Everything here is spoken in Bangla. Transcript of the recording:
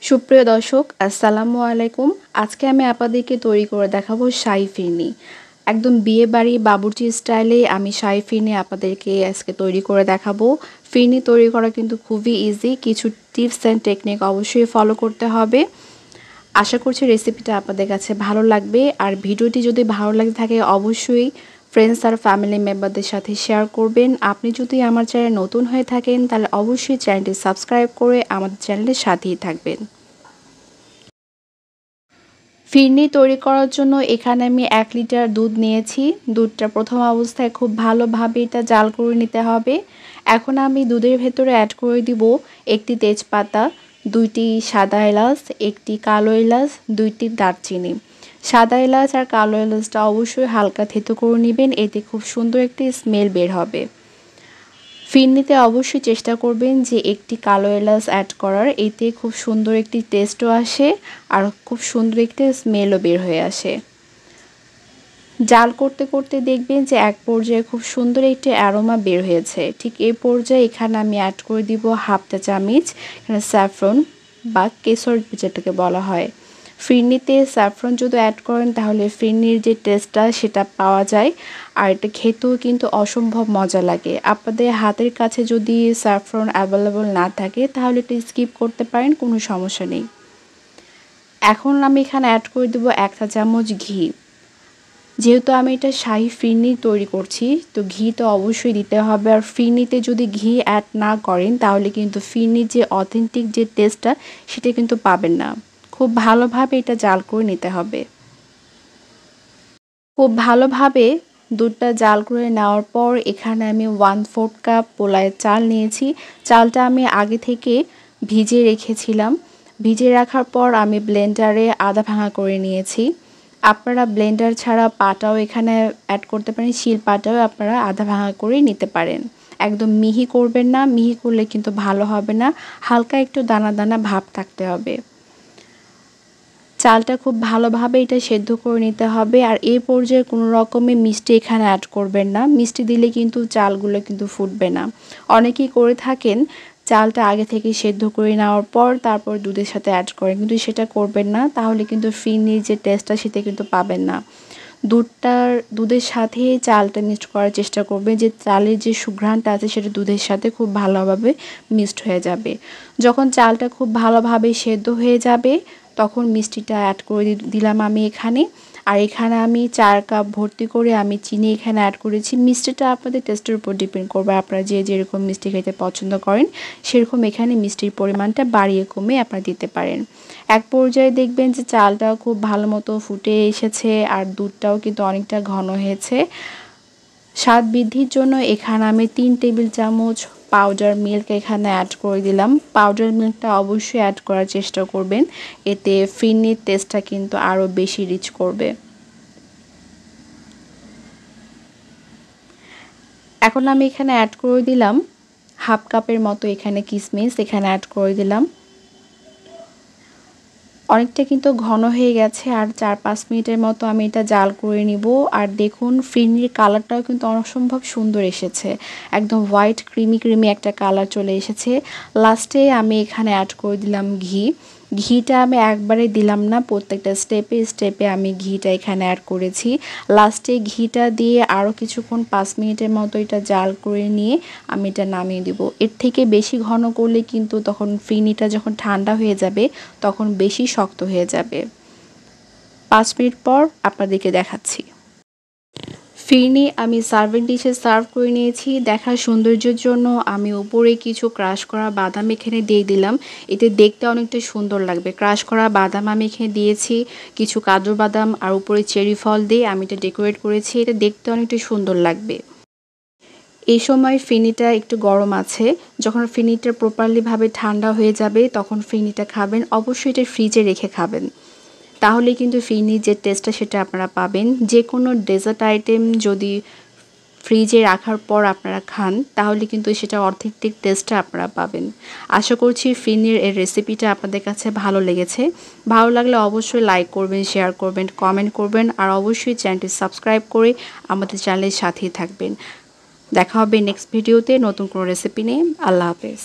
সুপ্রিয় দর্শক আসসালামু আলাইকুম। আজকে আমি আপনাদেরকে তৈরি করে দেখাবো শাহী ফিরনি। একদম বিয়ে বাড়ি বাবুর্চি স্টাইলে আমি শাহী ফিরনি আপনাদেরকে আজকে তৈরি করে দেখাবো। ফিরনি তৈরি করা কিন্তু খুবই ইজি, কিছু টিপস অ্যান্ড টেকনিক অবশ্যই ফলো করতে হবে। আশা করছি রেসিপিটা আপনাদের কাছে ভালো লাগবে। আর ভিডিওটি যদি ভালো লাগে থাকে অবশ্যই ফ্রেন্ডস আর ফ্যামিলি মেম্বারদের সাথে শেয়ার করবেন। আপনি যদি আমার চ্যানেল নতুন হয়ে থাকেন তাহলে অবশ্যই চ্যানেলটি সাবস্ক্রাইব করে আমাদের চ্যানেলের সাথেই থাকবেন। ফিরনি তৈরি করার জন্য এখানে আমি 1 লিটার দুধ নিয়েছি। দুধটা প্রথম অবস্থায় খুব ভালোভাবে এটা জাল করে নিতে হবে। এখন আমি দুধের ভেতরে অ্যাড করে দিব একটি তেজপাতা, 2টি সাদা এলাচ, একটি কালো এলাচ, 2টি দারচিনি। সাদা এলাচ আর কালো এলাচটা অবশ্যই হালকা থেতো করে নেবেন, এতে খুব সুন্দর একটি স্মেল বের হবে। ফিরনিতে অবশ্যই চেষ্টা করবেন যে একটি কালো এলাচ অ্যাড করার, এতে খুব সুন্দর একটি টেস্টও আসে আর খুব সুন্দর একটি স্মেলও বের হয়ে আসে। জাল করতে করতে দেখবেন যে এক পর্যায়ে খুব সুন্দর একটি অ্যারোমা বের হয়েছে। ঠিক এই পর্যায়ে এখানে আমি অ্যাড করে দিব হাফ চা চামচ এখানে স্যাফরন বা কেশর যেটাকে বলা হয়। ফিরনিতে স্যাফরন যদি অ্যাড করেন তাহলে ফিরনির যে টেস্টটা সেটা পাওয়া যায় আর এটা খেতেও কিন্তু অসম্ভব মজা লাগে। আপনাদের হাতের কাছে যদি স্যাফরন অ্যাভেলেবল না থাকে তাহলে এটা স্কিপ করতে পারেন, কোনো সমস্যা নেই। এখন আমি এখানে অ্যাড করে দেবো 1 চা চামচ ঘি। যেহেতু আমি এটা শাহী ফিরনি তৈরি করছি তো ঘি তো অবশ্যই দিতে হবে। আর ফিরনিতে যদি ঘি অ্যাড না করেন তাহলে কিন্তু ফিরনির যে অথেন্টিক যে টেস্টটা সেটা কিন্তু পাবেন না। খুব ভালোভাবে এটা জাল করে নিতে হবে। খুব ভালোভাবে দুধটা জাল করে নেওয়ার পর এখানে আমি 1/4 কাপ পোলাওয়ের চাল নিয়েছি। চালটা আমি আগে থেকে ভিজিয়ে রেখেছিলাম। ভিজিয়ে রাখার পর আমি ব্লেন্ডারে আধা ভাঙা করে নিয়েছি। আপনারা ব্লেন্ডার ছাড়া পাটাও এখানে অ্যাড করতে পারেন, শিল পাটাও আপনারা আধা ভাঙা করে নিতে পারেন। একদম মিহি করবেন না, মিহি করলে কিন্তু ভালো হবে না, হালকা একটু দানা দানা ভাব থাকতে হবে। চালটা খুব ভালোভাবে এটা সেদ্ধ করে নিতে হবে। আর এই পর্যায়ে কোনো রকমের মিষ্টি এখানে অ্যাড করবেন না, মিষ্টি দিলে কিন্তু চালগুলো কিন্তু ফুটবে না। অনেকেই করে থাকেন চালটা আগে থেকে সেদ্ধ করে নেওয়ার পর তারপর দুধের সাথে অ্যাড করেন, কিন্তু সেটা করবেন না, তাহলে কিন্তু ফিরনির যে টেস্টটা সেটা কিন্তু পাবেন না। দুধের সাথে চালটা মিক্সড করার চেষ্টা করবে, যে চালের যে সুঘ্রাণটা আছে সেটা দুধের সাথে খুব ভালোভাবে মিক্সড হয়ে যাবে। যখন চালটা খুব ভালোভাবে সেদ্ধ হয়ে যাবে তখন মিষ্টিটা অ্যাড করে দিলাম আমি এখানে। আর এখানে আমি 4 কাপ ভর্তি করে আমি চিনি এখানে অ্যাড করেছি। মিষ্টিটা আপনাদের টেস্টের উপর ডিপেন্ড করবে, আপনারা যে যেরকম মিষ্টি খেতে পছন্দ করেন সেরকম এখানে মিষ্টির পরিমাণটা বাড়িয়ে কমে আপনারা দিতে পারেন। এক পর্যায়ে দেখবেন যে চালটাও খুব ভালো মতো ফুটে এসেছে আর দুধটাও কিন্তু অনেকটা ঘন হয়েছে। স্বাদ বৃদ্ধির জন্য এখানে আমি 3 টেবিল চামচ পাউডার মিল্ক এখানে অ্যাড করে দিলাম। পাউডার মিল্কটা অবশ্যই অ্যাড করার চেষ্টা করবেন, এতে ফিরনির টেস্টটা কিন্তু আরও বেশি রিচ করবে। এখন আমি এখানে অ্যাড করে দিলাম হাফ কাপের মতো এখানে কিশমিশ এখানে অ্যাড করে দিলাম। অনেকটা কিন্তু ঘন হয়ে গেছে আর 4-5 মিনিটের মতো আমি এটা জাল করে নিব। আর দেখুন ফিরনির কালারটাও কিন্তু অসম্ভব সুন্দর এসেছে, একদম হোয়াইট ক্রিমি ক্রিমি একটা কালার চলে এসেছে। লাস্টে আমি এখানে অ্যাড করে দিলাম ঘি। ঘিটা আমি একবারে দিলাম না, প্রত্যেকটা স্টেপে স্টেপে আমি ঘিটা এখানে অ্যাড করেছি। লাস্টে ঘিটা দিয়ে আরও কিছুক্ষণ 5 মিনিটের মতো এটা জাল করে নিয়ে আমি এটা নামিয়ে দিব। এর থেকে বেশি ঘন করলে কিন্তু তখন ফিরনিটা যখন ঠান্ডা হয়ে যাবে তখন বেশি শক্ত হয়ে যাবে। 5 মিনিট পর আপনাদেরকে দেখাচ্ছি। ফিরনি আমি সার্ভিং ডিশে সার্ভ করে নিয়েছি। দেখার সৌন্দর্যের জন্য আমি উপরে কিছু ক্রাশ করা বাদাম এখানে দিয়ে দিলাম, এতে দেখতে অনেকটা সুন্দর লাগবে। ক্রাশ করা বাদাম আমি এখানে দিয়েছি, কিছু কাজু বাদাম আর উপরে চেরি ফল দিয়ে আমি এটা ডেকোরেট করেছি, এটা দেখতে অনেকটা সুন্দর লাগবে। এই সময় ফিরনিটা একটু গরম আছে, যখন ফিরনিটা প্রপারলিভাবে ঠান্ডা হয়ে যাবে তখন ফিরনিটা খাবেন। অবশ্যই এটা ফ্রিজে রেখে খাবেন, তাহলে কিন্তু ফিরনির যে টেস্টটা সেটা আপনারা পাবেন। যে কোনো ডেজার্ট আইটেম যদি ফ্রিজে রাখার পর আপনারা খান তাহলে কিন্তু সেটা অথেন্টিক টেস্টটা আপনারা পাবেন। আশা করছি ফিরনির এই রেসিপিটা আপনাদের কাছে ভালো লেগেছে। ভালো লাগলে অবশ্যই লাইক করবেন, শেয়ার করবেন, কমেন্ট করবেন আর অবশ্যই চ্যানেলটি সাবস্ক্রাইব করে আমাদের চ্যানেলের সাথেই থাকবেন। দেখা হবে নেক্সট ভিডিওতে নতুন কোনো রেসিপি নিয়ে। আল্লাহ হাফেজ।